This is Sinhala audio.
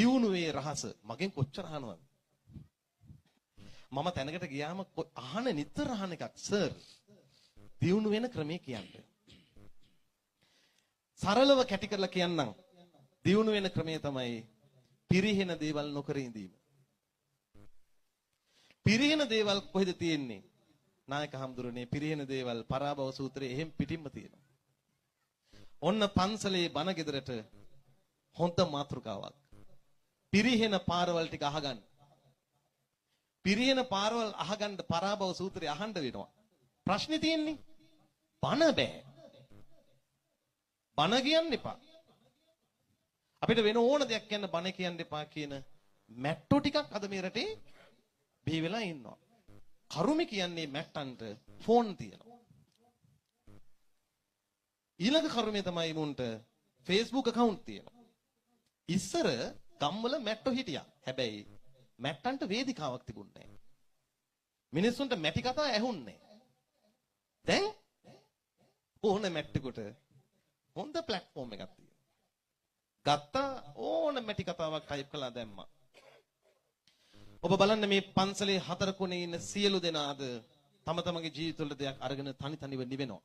දියුණුවේ රහස මගෙන් කොච්චර අහනවද? මම තැනකට ගියාම අහන නිතර අහන එකක් සර් දියුණු වෙන ක්‍රමය කියන්නේ. සරලව කැටි කරලා කියන්නම්. දියුණු වෙන ක්‍රමය තමයි පිරිහෙන දේවල් නොකර ඉඳීම. පිරිහෙන දේවල් කොහෙද තියෙන්නේ? නායක හඳුරන්නේ පිරිහෙන දේවල් පරාභව සූත්‍රයේ එහෙම් පිටින්ම තියෙනවා. ඔන්න පන්සලේ බණ ගෙදරට හොඳ මාතෘකාවක්. පිරිහෙන පාරවල් ටික අහගන්න. පිරිහෙන පාරවල් අහගන්න පරාභව සූත්‍රය අහන්න වෙනවා. ප්‍රශ්නේ තියෙන්නේ බණ බෑ. බණ කියන්න එපා. අපිට වෙන ඕන දෙයක් කියන්න බණ කියන්න එපා කියන මැට්ටෝ ටිකක් අද මේ රටේ බිහි වෙලා ඉන්නවා. කරුමේ කියන්නේ මැට්ටන්ට ෆෝන් තියෙනවා. ඊළඟ කරුමේ තමයි මුන්ට Facebook account තියෙනවා. ඉස්සර ගම්වල මැට්ටෝ හිටියා. හැබැයි මැට්ටන්ට වේදිකාවක් තිබුණේ නැහැ. මිනිස්සුන්ට මැටි කතා ඇහුන්නේ නැහැ. දැන් ඕන මැට්ටෙකුට හොඳ platform එකක් තියෙනවා. ගත්තා ඕන මැටි කතාවක් ටයිප් කළා දැම්මා. ඔබ බලන්න මේ පන්සලේ හතර කොනේ ඉන්න සියලු දෙනාද තම තමන්ගේ ජීවිතවල දෙයක් අරගෙන තනි තනිව නිවෙනවා.